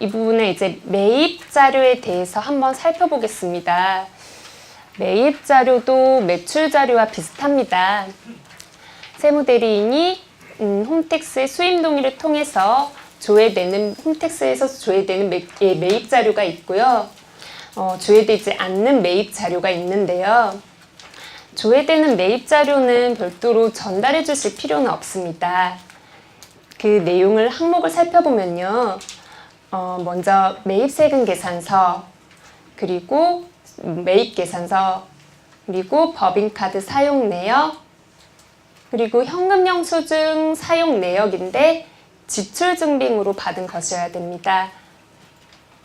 이 부분은 이제 매입 자료에 대해서 한번 살펴보겠습니다. 매입 자료도 매출 자료와 비슷합니다. 세무대리인이 홈택스의 수입 동의를 통해서 조회되는 홈택스에서 조회되는 매입 자료가 있고요. 조회되지 않는 매입 자료가 있는데요. 조회되는 매입 자료는 별도로 전달해 주실 필요는 없습니다. 그 내용을 항목을 살펴보면요. 먼저 매입세금 계산서, 그리고 매입 계산서, 그리고 법인카드 사용 내역, 그리고 현금 영수증 사용 내역인데 지출 증빙으로 받은 것이어야 됩니다.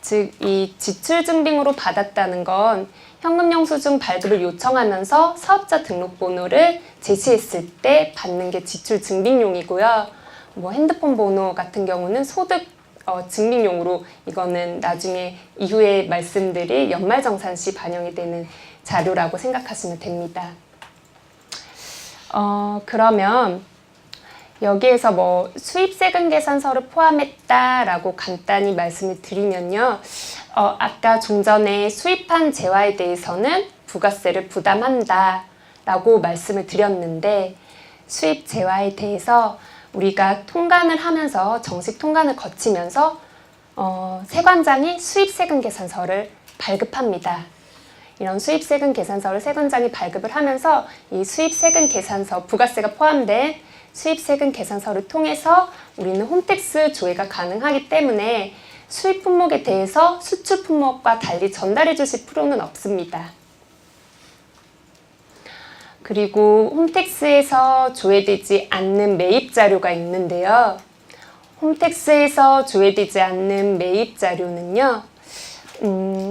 즉, 이 지출 증빙으로 받았다는 건 현금 영수증 발급을 요청하면서 사업자 등록번호를 제시했을 때 받는 게 지출 증빙용이고요. 뭐 핸드폰 번호 같은 경우는 소득 증빙용으로 이거는 나중에 이후에 말씀드릴 연말정산시 반영이 되는 자료라고 생각하시면 됩니다. 그러면 여기에서 뭐 수입세금 계산서를 포함했다라고 간단히 말씀을 드리면요. 아까 좀 전에 수입한 재화에 대해서는 부가세를 부담한다 라고 말씀을 드렸는데 수입 재화에 대해서 우리가 통관을 하면서 정식 통관을 거치면서 세관장이 수입세금 계산서를 발급합니다. 이런 수입세금 계산서를 세관장이 발급을 하면서 이 수입세금 계산서, 부가세가 포함된 수입세금 계산서를 통해서 우리는 홈택스 조회가 가능하기 때문에 수입 품목에 대해서 수출 품목과 달리 전달해 주실 필요는 없습니다. 그리고 홈택스에서 조회되지 않는 매입 자료가 있는데요. 홈택스에서 조회되지 않는 매입 자료는요.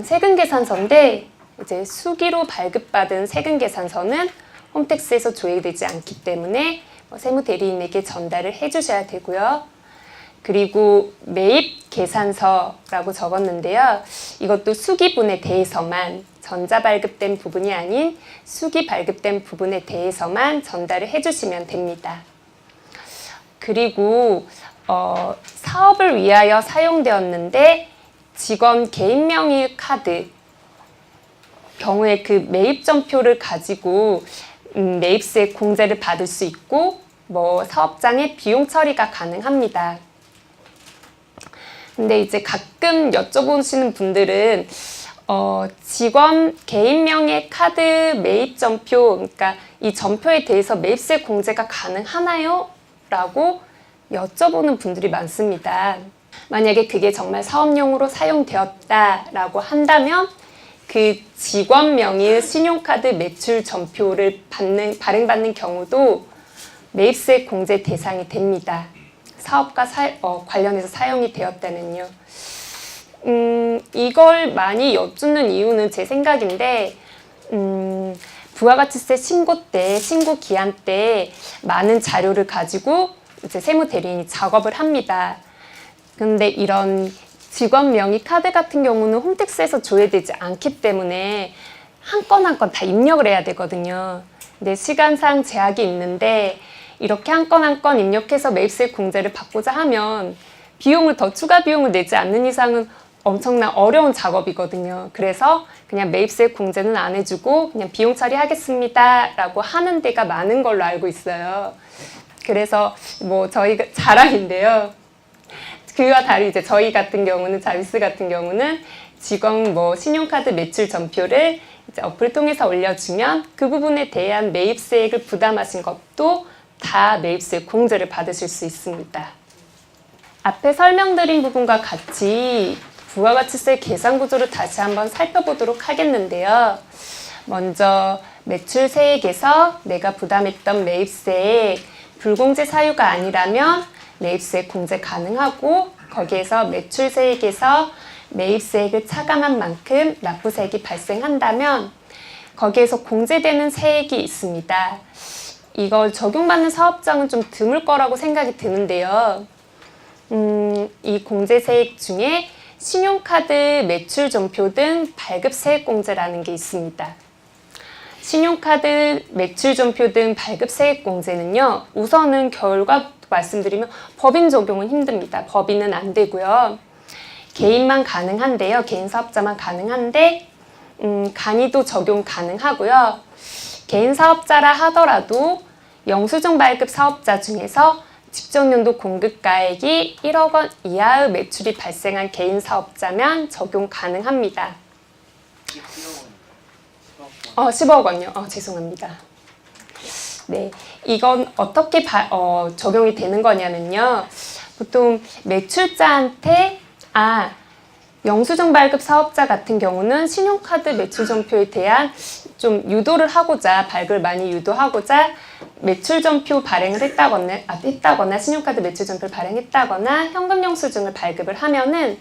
세금 계산서인데 이제 수기로 발급받은 세금 계산서는 홈택스에서 조회되지 않기 때문에 세무대리인에게 전달을 해주셔야 되고요. 그리고 매입 계산서라고 적었는데요. 이것도 수기분에 대해서만 전자발급된 부분이 아닌 수기 발급된 부분에 대해서만 전달을 해주시면 됩니다. 그리고 사업을 위하여 사용되었는데 직원 개인 명의 카드 경우에 그 매입점표를 가지고 매입세 공제를 받을 수 있고 뭐 사업장의 비용 처리가 가능합니다. 근데 이제 가끔 여쭤보시는 분들은 직원 개인 명의 카드 매입 점표, 그러니까 이 점표에 대해서 매입세 공제가 가능하나요? 라고 여쭤보는 분들이 많습니다. 만약에 그게 정말 사업용으로 사용되었다라고 한다면 그 직원 명의 신용카드 매출 점표를 발행받는 경우도 매입세 공제 대상이 됩니다. 사업과 관련해서 사용이 되었다면요. 이걸 많이 여쭙는 이유는 제 생각인데 부가가치세 신고 때, 신고 기한 때 많은 자료를 가지고 이제 세무대리인이 작업을 합니다. 근데 이런 직원 명의 카드 같은 경우는 홈택스에서 조회되지 않기 때문에 한 건 한 건 다 입력을 해야 되거든요. 근데 시간상 제약이 있는데 이렇게 한 건 한 건 입력해서 매입세 공제를 받고자 하면 추가 비용을 내지 않는 이상은 엄청난 어려운 작업이거든요. 그래서 그냥 매입세 공제는 안 해주고 그냥 비용 처리하겠습니다 라고 하는 데가 많은 걸로 알고 있어요. 그래서 뭐 저희가 자랑인데요. 그와 달리 이제 저희 같은 경우는 자비스 같은 경우는 직원 신용카드 매출 점표를 이제 어플을 통해서 올려주면 그 부분에 대한 매입세액을 부담하신 것도 다 매입세 공제를 받으실 수 있습니다. 앞에 설명드린 부분과 같이 부가가치세 계산 구조를 다시 한번 살펴보도록 하겠는데요. 먼저 매출세액에서 내가 부담했던 매입세액 불공제 사유가 아니라면 매입세 공제 가능하고 거기에서 매출세액에서 매입세액을 차감한 만큼 납부세액이 발생한다면 거기에서 공제되는 세액이 있습니다. 이걸 적용받는 사업장은 좀 드물 거라고 생각이 드는데요. 이 공제세액 중에 신용카드 매출점표 등 발급세액 공제라는 게 있습니다. 신용카드 매출점표 등 발급세액 공제는요. 우선은 결과 말씀드리면 법인 적용은 힘듭니다. 법인은 안 되고요. 개인만 가능한데요. 개인 사업자만 가능한데 간이도 적용 가능하고요. 개인 사업자라 하더라도 영수증 발급 사업자 중에서 직전연도 공급가액이 1억 원 이하의 매출이 발생한 개인 사업자면 적용 가능합니다. 10억 원요. 죄송합니다. 네, 이건 어떻게 적용이 되는 거냐면요. 보통 매출자한테 영수증 발급 사업자 같은 경우는 신용카드 매출 전표에 대한 좀 유도를 하고자, 발급을 많이 유도하고자 매출 전표 발행을 했다거나 신용카드 매출 전표를 발행했다거나 현금 영수증을 발급을 하면은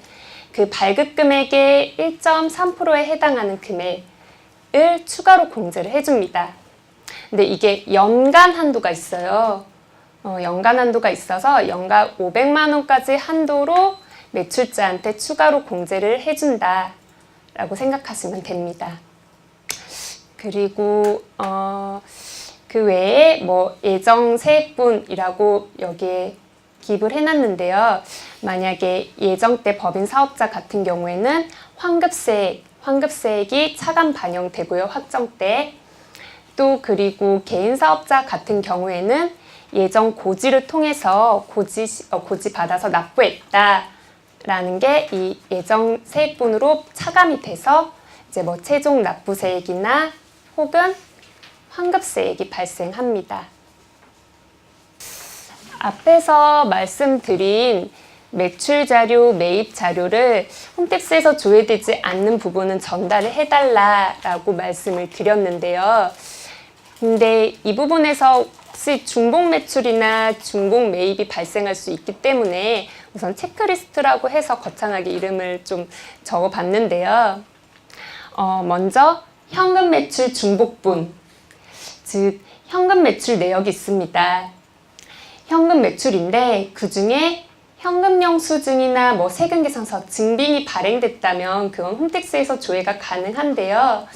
그 발급 금액의 1.3%에 해당하는 금액을 추가로 공제를 해줍니다. 근데 이게 연간 한도가 있어요. 연간 한도가 있어서 연간 500만 원까지 한도로 매출자한테 추가로 공제를 해준다 라고 생각하시면 됩니다. 그리고 그 외에 예정 세액분이라고 여기에 기입을 해놨는데요. 만약에 예정 때 법인 사업자 같은 경우에는 환급세액이 차감 반영되고요. 확정 때. 또 그리고 개인 사업자 같은 경우에는 예정 고지를 통해서 고지 받아서 납부했다 라는 게 이 예정 세액분으로 차감이 돼서 이제 최종 납부세액이나 혹은 환급세액이 발생합니다. 앞에서 말씀드린 매출 자료, 매입 자료를 홈택스에서 조회되지 않는 부분은 전달을 해달라라고 말씀을 드렸는데요. 근데 이 부분에서 혹시 중복 매출이나 중복 매입이 발생할 수 있기 때문에 우선 체크리스트라고 해서 거창하게 이름을 좀 적어봤는데요. 먼저 현금 매출 중복분, 즉 현금 매출 내역이 있습니다. 현금 매출인데 그 중에 현금 영수증이나 세금 계산서, 증빙이 발행됐다면 그건 홈택스에서 조회가 가능한데요.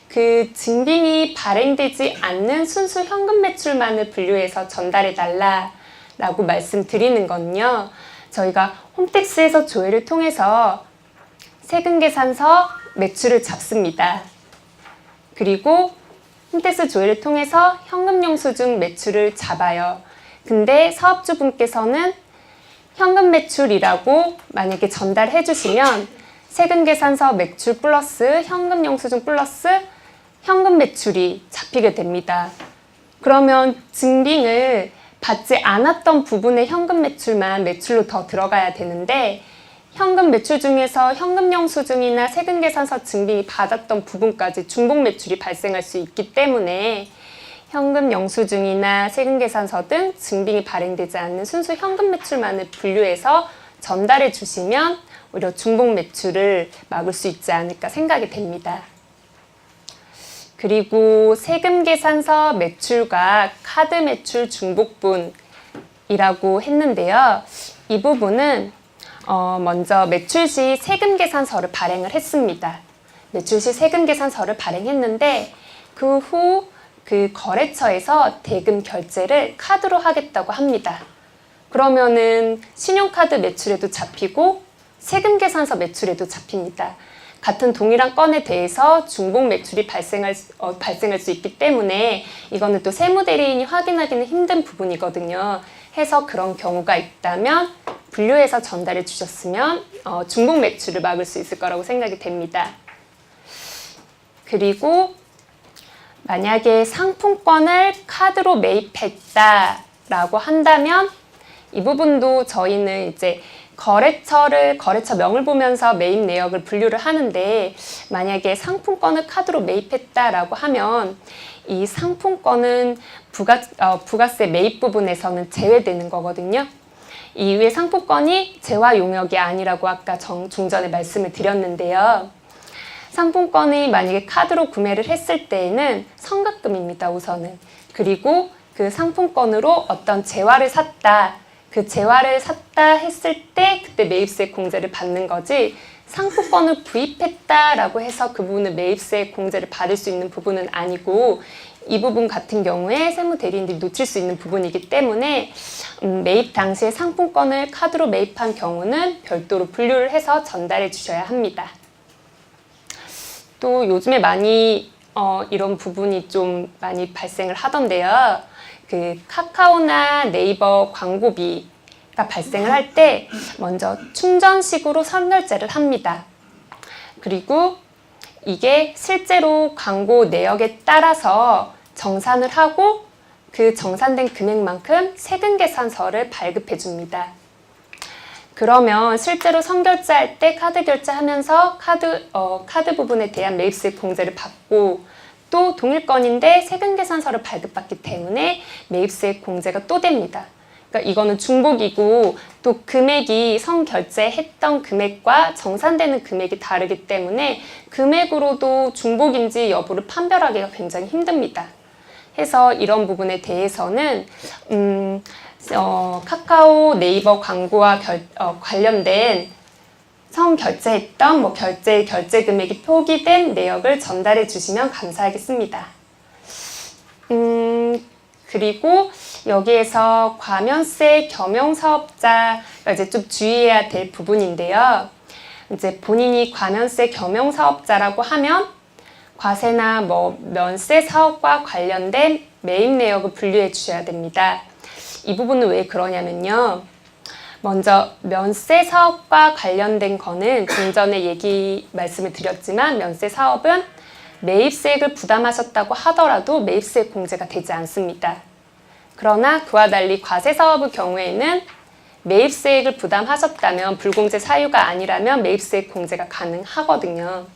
그 증빙이 발행되지 않는 순수 현금 매출만을 분류해서 전달해달라 라고 말씀드리는 건요. 저희가 홈택스에서 조회를 통해서 세금 계산서 매출을 잡습니다. 그리고 홈택스 조회를 통해서 현금 영수증 매출을 잡아요. 근데 사업주분께서는 현금 매출이라고 만약에 전달해 주시면 세금 계산서 매출 플러스 현금 영수증 플러스 현금 매출이 잡히게 됩니다. 그러면 증빙을 받지 않았던 부분의 현금 매출만 매출로 더 들어가야 되는데 현금 매출 중에서 현금 영수증이나 세금 계산서 증빙이 받았던 부분까지 중복 매출이 발생할 수 있기 때문에 현금 영수증이나 세금 계산서 등 증빙이 발행되지 않는 순수 현금 매출만을 분류해서 전달해 주시면 오히려 중복 매출을 막을 수 있지 않을까 생각이 됩니다. 그리고 세금 계산서 매출과 카드 매출 중복분이라고 했는데요. 이 부분은 먼저 매출 시 세금 계산서를 발행을 했습니다. 매출 시 세금 계산서를 발행했는데 그 후 그 거래처에서 대금 결제를 카드로 하겠다고 합니다. 그러면은 신용카드 매출에도 잡히고 세금 계산서 매출에도 잡힙니다. 같은 동일한 건에 대해서 중복 매출이 발생할 수 있기 때문에 이거는 또 세무대리인이 확인하기는 힘든 부분이거든요. 해서 그런 경우가 있다면 분류해서 전달해 주셨으면 중복 매출을 막을 수 있을 거라고 생각이 됩니다. 그리고 만약에 상품권을 카드로 매입했다라고 한다면 이 부분도 저희는 이제 거래처명을 보면서 매입 내역을 분류를 하는데 만약에 상품권을 카드로 매입했다라고 하면 이 상품권은 부가세 매입 부분에서는 제외되는 거거든요. 이외 상품권이 재화 용역이 아니라고 아까 중전에 말씀을 드렸는데요. 상품권이 만약에 카드로 구매를 했을 때에는 선각금입니다, 우선은. 그리고 그 상품권으로 어떤 재화를 샀다. 그 재화를 샀다 했을 때 그때 매입세 공제를 받는 거지 상품권을 구입했다라고 해서 그 부분을 매입세 공제를 받을 수 있는 부분은 아니고 이 부분 같은 경우에 세무대리인들이 놓칠 수 있는 부분이기 때문에 매입 당시에 상품권을 카드로 매입한 경우는 별도로 분류를 해서 전달해 주셔야 합니다. 또 요즘에 많이 이런 부분이 좀 많이 발생을 하던데요. 그 카카오나 네이버 광고비가 발생을 할 때 먼저 충전식으로 선결제를 합니다. 그리고 이게 실제로 광고 내역에 따라서 정산을 하고 그 정산된 금액만큼 세금 계산서를 발급해 줍니다. 그러면 실제로 선결제할 때 카드 결제하면서 카드 부분에 대한 매입세 공제를 받고 또 동일건인데 세금 계산서를 발급받기 때문에 매입세 공제가 또 됩니다. 그러니까 이거는 중복이고 또 금액이 선결제했던 금액과 정산되는 금액이 다르기 때문에 금액으로도 중복인지 여부를 판별하기가 굉장히 힘듭니다. 해서 이런 부분에 대해서는 카카오, 네이버 광고와 관련된 선결제했던 결제 금액이 표기된 내역을 전달해 주시면 감사하겠습니다. 그리고 여기에서 과면세 겸용사업자가 이제 좀 주의해야 될 부분인데요. 이제 본인이 과면세 겸용사업자라고 하면 과세나 면세 사업과 관련된 매입 내역을 분류해 주셔야 됩니다. 이 부분은 왜 그러냐면요. 먼저 면세 사업과 관련된 거는 좀 전에 말씀을 드렸지만 면세 사업은 매입세액을 부담하셨다고 하더라도 매입세 공제가 되지 않습니다. 그러나 그와 달리 과세 사업의 경우에는 매입세액을 부담하셨다면 불공제 사유가 아니라면 매입세액 공제가 가능하거든요.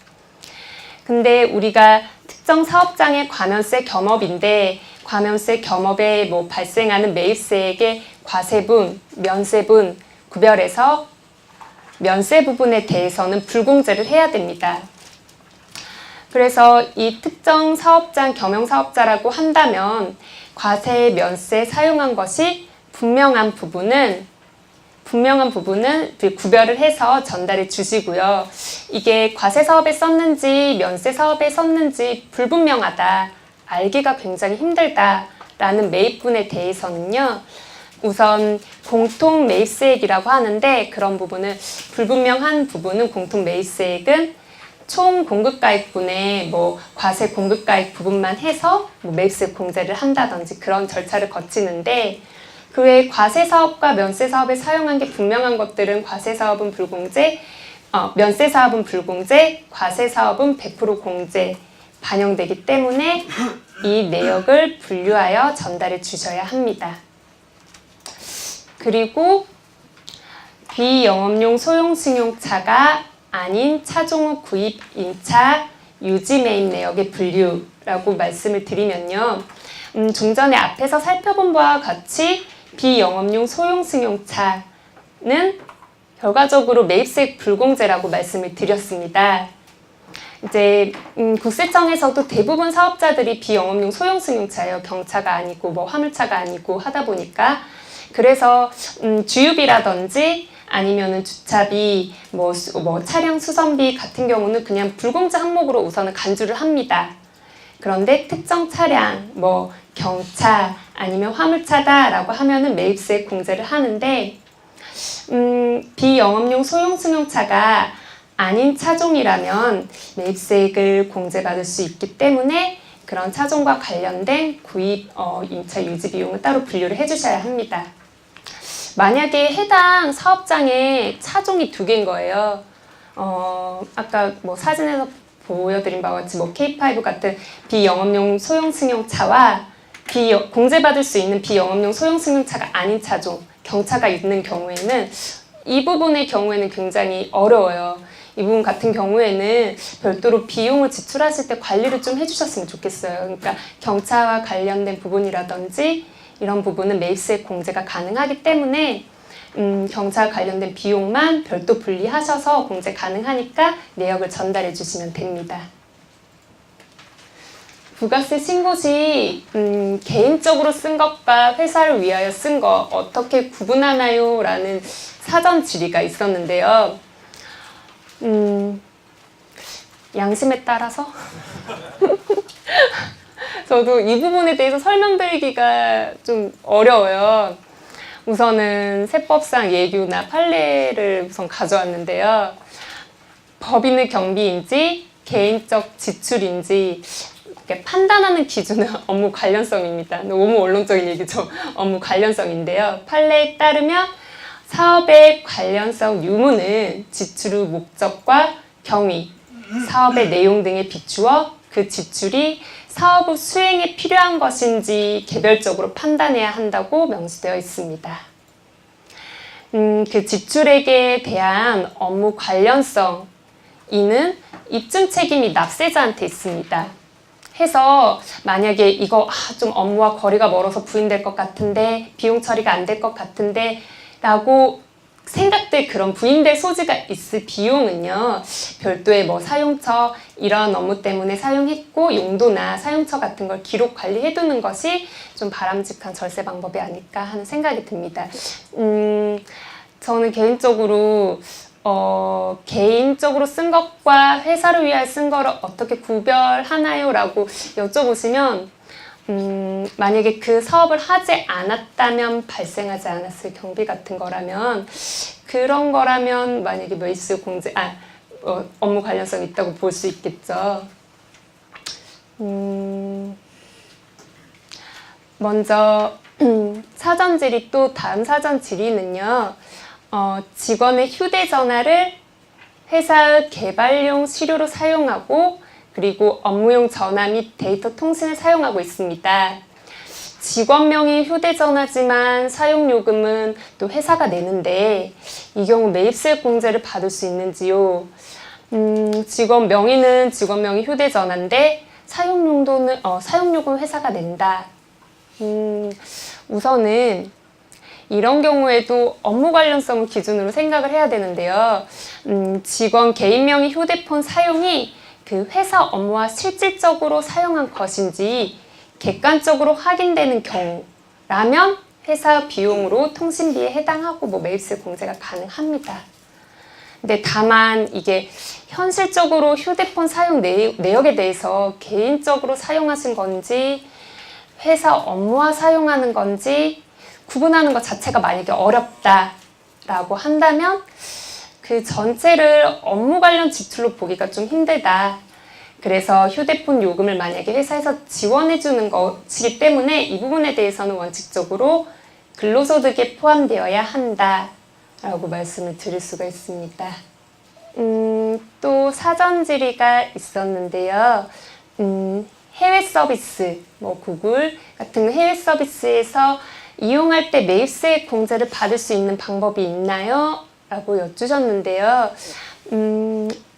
근데 우리가 특정 사업장의 과면세 겸업인데 과면세 겸업에 발생하는 매입세액의 과세분, 면세분 구별해서 면세 부분에 대해서는 불공제를 해야 됩니다. 그래서 이 특정 사업장 겸용사업자라고 한다면 과세, 면세 사용한 것이 분명한 부분은 구별을 해서 전달해 주시고요. 이게 과세 사업에 썼는지 면세 사업에 썼는지 불분명하다, 알기가 굉장히 힘들다라는 매입분에 대해서는요. 우선 공통 매입세액이라고 하는데 그런 부분은 불분명한 부분은 공통 매입세액은 총 공급가액분에 과세 공급가액 부분만 해서 매입세 공제를 한다든지 그런 절차를 거치는데 그 외에 과세 사업과 면세 사업에 사용한 게 분명한 것들은 과세 사업은 불공제, 면세 사업은 불공제, 과세 사업은 100% 공제 반영되기 때문에 이 내역을 분류하여 전달해 주셔야 합니다. 그리고 비영업용 소형 승용차가 아닌 차종 후 구입, 임차, 유지 매입 내역의 분류라고 말씀을 드리면요. 좀 전에 앞에서 살펴본 바와 같이 비영업용 소형 승용차는 결과적으로 매입세액 불공제라고 말씀을 드렸습니다. 이제 국세청에서도 대부분 사업자들이 비영업용 소형 승용차예요. 경차가 아니고 화물차가 아니고 하다 보니까 그래서 주유비라든지 아니면은 주차비, 차량 수선비 같은 경우는 그냥 불공제 항목으로 우선은 간주를 합니다. 그런데 특정 차량, 경차 아니면 화물차다라고 하면은 매입세 공제를 하는데 비영업용 소형 승용차가 아닌 차종이라면 매입세액을 공제받을 수 있기 때문에 그런 차종과 관련된 구입, 임차 유지 비용을 따로 분류를 해주셔야 합니다. 만약에 해당 사업장에 차종이 2개인 거예요. 아까 사진에서 보여드린 바와 같이 K5 같은 비영업용 소형 승용차와 공제받을 수 있는 비영업용 소형 승용차가 아닌 차종, 경차가 있는 경우에는 이 부분의 경우에는 굉장히 어려워요. 이 부분 같은 경우에는 별도로 비용을 지출하실 때 관리를 좀 해주셨으면 좋겠어요. 그러니까 경차와 관련된 부분이라든지 이런 부분은 매입세 공제가 가능하기 때문에 경차와 관련된 비용만 별도 분리하셔서 공제 가능하니까 내역을 전달해 주시면 됩니다. 부가세 신고 시 개인적으로 쓴 것과 회사를 위하여 쓴 것 어떻게 구분하나요? 라는 사전 질의가 있었는데요. 양심에 따라서 저도 이 부분에 대해서 설명드리기가 좀 어려워요. 우선은 세법상 예규나 판례를 우선 가져왔는데요. 법인의 경비인지 개인적 지출인지 이렇게 판단하는 기준은 업무 관련성입니다. 너무 원론적인 얘기죠. 업무 관련성인데요. 판례에 따르면 사업의 관련성 유무는 지출의 목적과 경위, 사업의 내용 등에 비추어 그 지출이 사업의 수행에 필요한 것인지 개별적으로 판단해야 한다고 명시되어 있습니다. 그 지출액에 대한 업무 관련성, 이는 입증 책임이 납세자한테 있습니다. 해서 만약에 이거 좀 업무와 거리가 멀어서 부인될 것 같은데 비용 처리가 안 될 것 같은데 라고 생각될 그런 부인될 소지가 있을 비용은요, 별도의 뭐 사용처 이런 업무 때문에 사용했고 용도나 사용처 같은 걸 기록 관리해 두는 것이 좀 바람직한 절세 방법이 아닐까 하는 생각이 듭니다. 저는 개인적으로 개인적으로 쓴 것과 회사를 위하여 쓴 거를 어떻게 구별하나요? 라고 여쭤보시면 만약에 그 사업을 하지 않았다면 발생하지 않았을 경비 같은 거라면 그런 거라면 만약에 매입수요 공제 업무 관련성이 있다고 볼 수 있겠죠. 먼저 사전 질의, 또 다음 사전 질의는요, 직원의 휴대전화를 회사의 개발용 시료로 사용하고 그리고 업무용 전화 및 데이터 통신을 사용하고 있습니다. 직원명의 휴대전화지만 사용요금은 또 회사가 내는데 이 경우 매입수익 공제를 받을 수 있는지요? 직원 명의는 직원 명의 휴대전화인데 사용요금은 회사가 낸다. 우선은 이런 경우에도 업무 관련성을 기준으로 생각을 해야 되는데요. 직원 개인 명의 휴대폰 사용이 그 회사 업무와 실질적으로 사용한 것인지 객관적으로 확인되는 경우라면 회사 비용으로 통신비에 해당하고 매입수익 공제가 가능합니다. 근데 다만 이게 현실적으로 휴대폰 사용 내역에 대해서 개인적으로 사용하신 건지 회사 업무와 사용하는 건지 구분하는 것 자체가 만약에 어렵다라고 한다면 그 전체를 업무 관련 지출로 보기가 좀 힘들다. 그래서 휴대폰 요금을 만약에 회사에서 지원해 주는 것이기 때문에 이 부분에 대해서는 원칙적으로 근로소득에 포함되어야 한다 라고 말씀을 드릴 수가 있습니다. 또 사전 질의가 있었는데요. 해외 서비스, 구글 같은 해외 서비스에서 이용할 때 매입수익 공제를 받을 수 있는 방법이 있나요? 라고 여쭈셨는데요.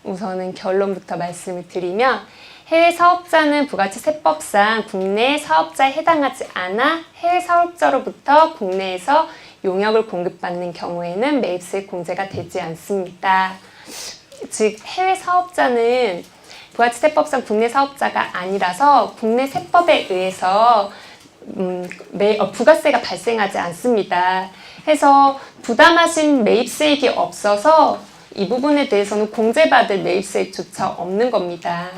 우선은 결론부터 말씀을 드리면 해외 사업자는 부가치 세법상 국내 사업자에 해당하지 않아 해외 사업자로부터 국내에서 용역을 공급받는 경우에는 매입수익 공제가 되지 않습니다. 즉 해외 사업자는 부가치 세법상 국내 사업자가 아니라서 국내 세법에 의해서 부가세가 발생하지 않습니다. 해서 부담하신 매입수익이 없어서 이 부분에 대해서는 공제받을 매입수익조차 없는 겁니다.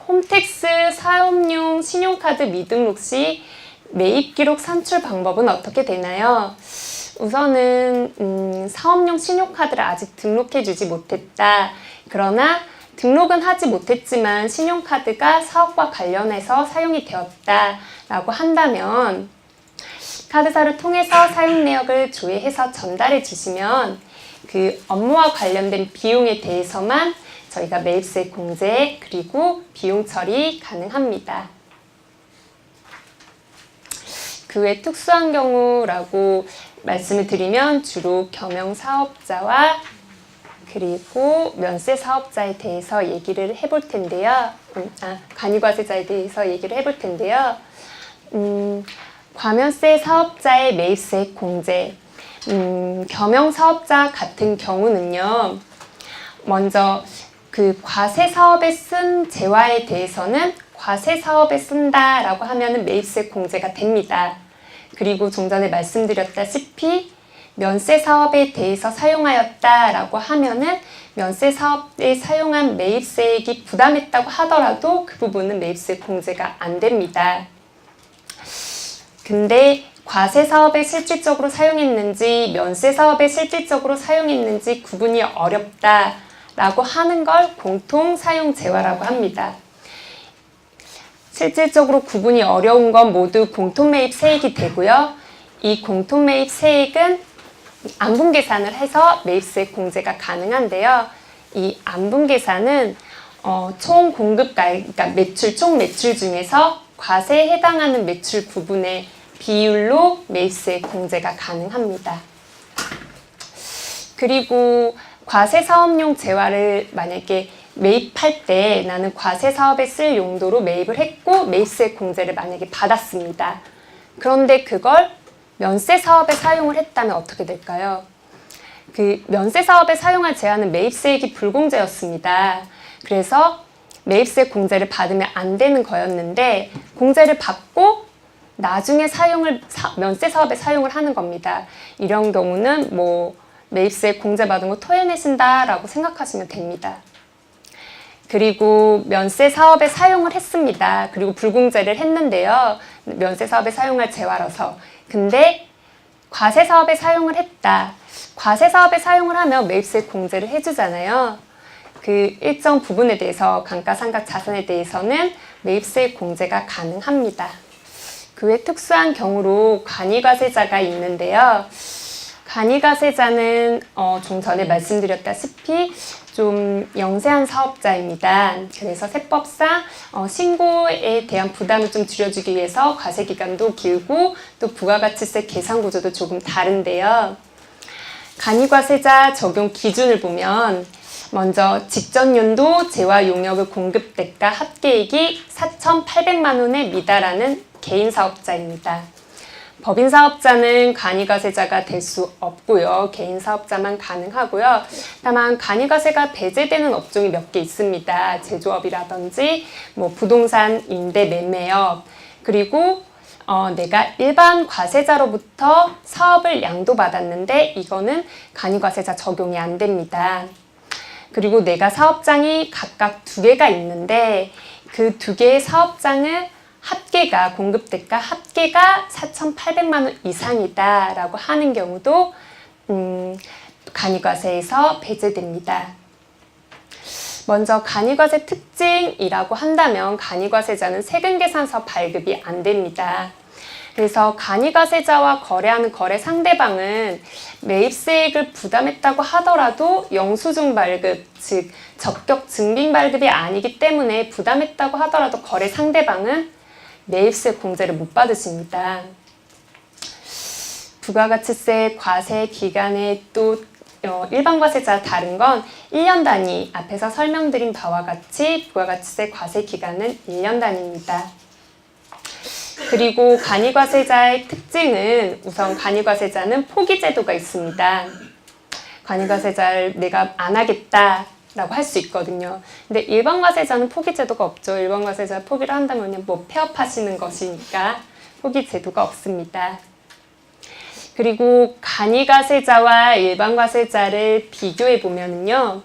홈택스 사업용 신용카드 미등록 시 매입기록 산출 방법은 어떻게 되나요? 우선은 사업용 신용카드를 아직 등록해주지 못했다. 그러나 등록은 하지 못했지만 신용카드가 사업과 관련해서 사용이 되었다라고 한다면 카드사를 통해서 사용 내역을 조회해서 전달해 주시면 그 업무와 관련된 비용에 대해서만 저희가 매입수익 공제 그리고 비용 처리 가능합니다. 그 외 특수한 경우라고 말씀을 드리면 주로 경영사업자와 그리고 면세 사업자에 대해서 얘기를 해볼 텐데요. 간이과세자에 대해서 얘기를 해볼 텐데요. 과면세 사업자의 매입수익 공제, 겸용사업자 같은 경우는요. 먼저 그 과세 사업에 쓴 재화에 대해서는 과세 사업에 쓴다라고 하면은 매입수익 공제가 됩니다. 그리고 좀 전에 말씀드렸다시피 면세 사업에 대해서 사용하였다라고 하면은 면세 사업에 사용한 매입세액이 부담했다고 하더라도 그 부분은 매입세 공제가 안 됩니다. 근데 과세 사업에 실질적으로 사용했는지 면세 사업에 실질적으로 사용했는지 구분이 어렵다라고 하는 걸 공통 사용 재화라고 합니다. 실질적으로 구분이 어려운 건 모두 공통 매입 세액이 되고요. 이 공통 매입 세액은 안분 계산을 해서 매입세 공제가 가능한데요. 이 안분 계산은 총 공급가액, 그러니까 매출, 총 매출 중에서 과세에 해당하는 매출 부분의 비율로 매입세 공제가 가능합니다. 그리고 과세 사업용 재화를 만약에 매입할 때 나는 과세 사업에 쓸 용도로 매입을 했고 매입세 공제를 만약에 받았습니다. 그런데 그걸 면세 사업에 사용을 했다면 어떻게 될까요? 그 면세 사업에 사용할 제한은 매입세액이 불공제였습니다. 그래서 매입세 공제를 받으면 안 되는 거였는데 공제를 받고 나중에 면세 사업에 사용을 하는 겁니다. 이런 경우는 뭐 매입세 공제받은 거 토해내신다라고 생각하시면 됩니다. 그리고 면세 사업에 사용을 했습니다. 그리고 불공제를 했는데요. 면세 사업에 사용할 재화라서. 근데 과세 사업에 사용을 했다. 과세 사업에 사용을 하면 매입세 공제를 해주잖아요. 그 일정 부분에 대해서 감가상각 자산에 대해서는 매입세 공제가 가능합니다. 그 외 특수한 경우로 간이과세자가 있는데요. 간이과세자는 좀 전에 말씀드렸다시피 좀 영세한 사업자입니다. 그래서 세법상 신고에 대한 부담을 좀 줄여주기 위해서 과세기간도 길고 또 부가가치세 계산 구조도 조금 다른데요. 간이과세자 적용 기준을 보면 먼저 직전 연도 재화 용역의 공급 대가 합계액이 4,800만 원에 미달하는 개인 사업자입니다. 법인 사업자는 간이과세자가 될 수 없고요. 개인 사업자만 가능하고요. 다만 간이과세가 배제되는 업종이 몇 개 있습니다. 제조업이라든지 뭐 부동산 임대 매매업, 그리고 내가 일반 과세자로부터 사업을 양도받았는데 이거는 간이과세자 적용이 안 됩니다. 그리고 내가 사업장이 각각 2개가 있는데 그 2개의 사업장을 합계가, 공급대가 합계가 4,800만 원 이상이다 라고 하는 경우도 간이과세에서 배제됩니다. 먼저 간이과세 특징이라고 한다면 간이과세자는 세금계산서 발급이 안 됩니다. 그래서 간이과세자와 거래하는 거래 상대방은 매입세액을 부담했다고 하더라도 영수증 발급, 즉 적격 증빙 발급이 아니기 때문에 부담했다고 하더라도 거래 상대방은 매입세 공제를 못 받으십니다. 부가가치세 과세 기간에 또 일반 과세자와 다른 건 1년 단위, 앞에서 설명드린 바와 같이 부가가치세 과세 기간은 1년 단위입니다. 그리고 간이과세자의 특징은 우선 간이과세자는 포기제도가 있습니다. 간이과세자를 내가 안 하겠다 라고 할 수 있거든요. 근데 일반 과세자는 포기 제도가 없죠. 일반 과세자 포기를 한다면 그냥 뭐 폐업하시는 것이니까 포기 제도가 없습니다. 그리고 간이과세자와 일반 과세자를 비교해 보면은요.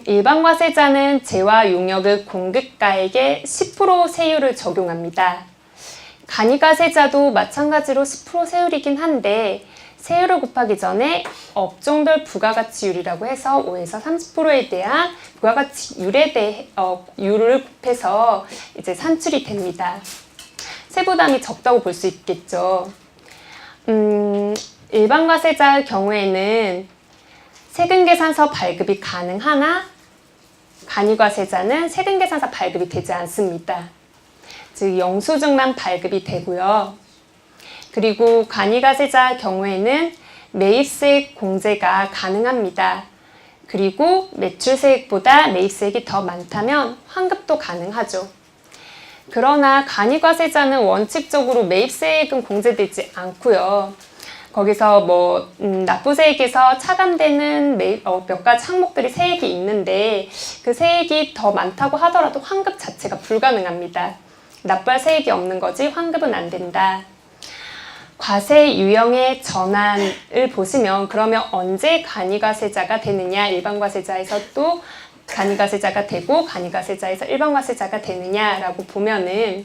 일반 과세자는 재화 용역의 공급가액에 10% 세율을 적용합니다. 간이과세자도 마찬가지로 10% 세율이긴 한데 세율을 곱하기 전에 업종별 부가가치율이라고 해서 5에서 30%에 대한 부가가치율에 대해 율을 곱해서 이제 산출이 됩니다. 세부담이 적다고 볼 수 있겠죠. 일반 과세자의 경우에는 세금계산서 발급이 가능하나 간이과세자는 세금계산서 발급이 되지 않습니다. 즉 영수증만 발급이 되고요. 그리고 간이과세자 경우에는 매입세액 공제가 가능합니다. 그리고 매출세액보다 매입세액이 더 많다면 환급도 가능하죠. 그러나 간이과세자는 원칙적으로 매입세액은 공제되지 않고요. 거기서 뭐 납부세액에서 차감되는 몇 가지 항목들이 세액이 있는데 그 세액이 더 많다고 하더라도 환급 자체가 불가능합니다. 납부할 세액이 없는 거지 환급은 안 된다. 과세 유형의 전환을 보시면 그러면 언제 간이과세자가 되느냐, 일반과세자에서 또 간이과세자가 되고 간이과세자에서 일반과세자가 되느냐라고 보면은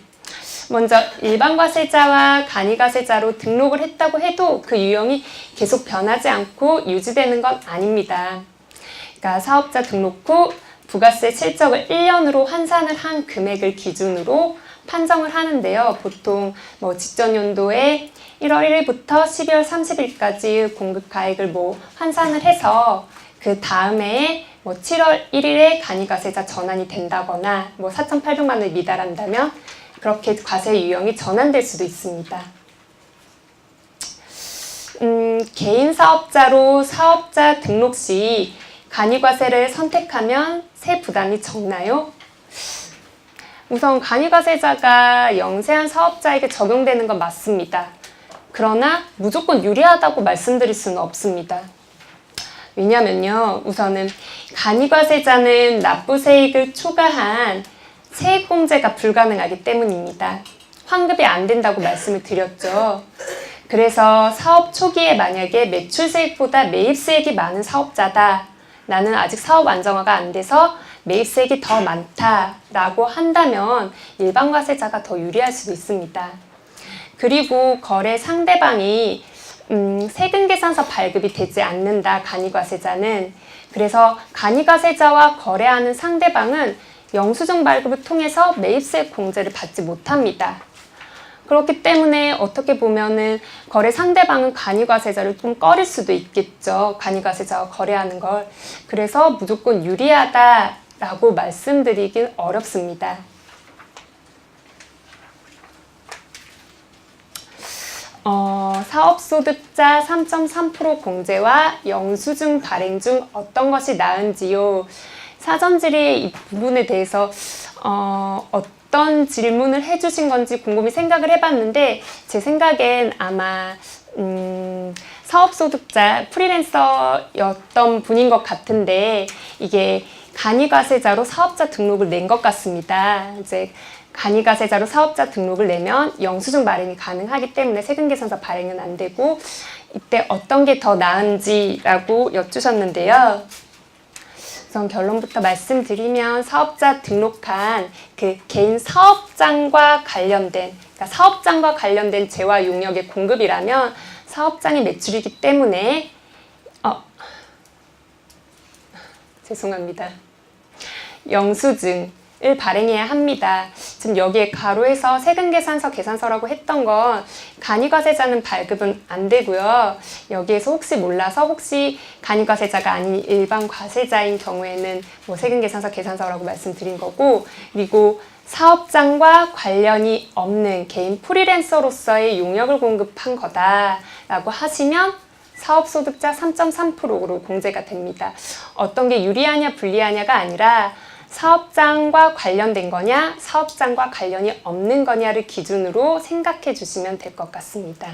먼저 일반과세자와 간이과세자로 등록을 했다고 해도 그 유형이 계속 변하지 않고 유지되는 건 아닙니다. 그러니까 사업자 등록 후 부가세 실적을 1년으로 환산을 한 금액을 기준으로 판정을 하는데요. 보통 직전 연도에 1월 1일부터 12월 30일까지 공급가액을 환산을 해서 그 다음에 7월 1일에 간이과세자 전환이 된다거나 4,800만 원을 미달한다면 그렇게 과세 유형이 전환될 수도 있습니다. 개인 사업자로 사업자 등록 시 간이과세를 선택하면 세 부담이 적나요? 우선 간이과세자가 영세한 사업자에게 적용되는 건 맞습니다. 그러나 무조건 유리하다고 말씀드릴 수는 없습니다. 왜냐면요, 우선은 간이과세자는 납부세액을 초과한 세액공제가 불가능하기 때문입니다. 환급이 안 된다고 말씀을 드렸죠. 그래서 사업 초기에 만약에 매출세액보다 매입세액이 많은 사업자다, 나는 아직 사업 안정화가 안 돼서 매입세액이 더 많다라고 한다면 일반과세자가 더 유리할 수도 있습니다. 그리고 거래 상대방이 세금계산서 발급이 되지 않는다, 간이과세자는. 그래서 간이과세자와 거래하는 상대방은 영수증 발급을 통해서 매입세액 공제를 받지 못합니다. 그렇기 때문에 어떻게 보면은 거래 상대방은 간이과세자를 좀 꺼릴 수도 있겠죠. 간이과세자와 거래하는 걸. 그래서 무조건 유리하다라고 말씀드리긴 어렵습니다. 사업소득자 3.3% 공제와 영수증 발행 중 어떤 것이 나은지요? 사전질의 이 부분에 대해서 어떤 질문을 해주신 건지 곰곰이 생각을 해봤는데 제 생각엔 아마 사업소득자 프리랜서였던 분인 것 같은데 이게 간이과세자로 사업자 등록을 낸 것 같습니다. 이제 간이과세자로 사업자 등록을 내면 영수증 발행이 가능하기 때문에 세금계산서 발행은 안 되고 이때 어떤 게 더 나은지라고 여쭈셨는데요. 우선 결론부터 말씀드리면 사업자 등록한 그 개인 사업장과 관련된, 그러니까 사업장과 관련된 재화 용역의 공급이라면 사업장이 매출이기 때문에 죄송합니다. 영수증을 발행해야 합니다. 지금 여기에 가로에서 세금계산서 계산서라고 했던 건 간이과세자는 발급은 안 되고요. 여기에서 혹시 몰라서 혹시 간이과세자가 아닌 일반 과세자인 경우에는 세금계산서 계산서라고 말씀드린 거고, 그리고 사업장과 관련이 없는 개인 프리랜서로서의 용역을 공급한 거다라고 하시면 사업소득자 3.3%로 공제가 됩니다. 어떤 게 유리하냐 불리하냐가 아니라 사업장과 관련된 거냐, 사업장과 관련이 없는 거냐를 기준으로 생각해 주시면 될 것 같습니다.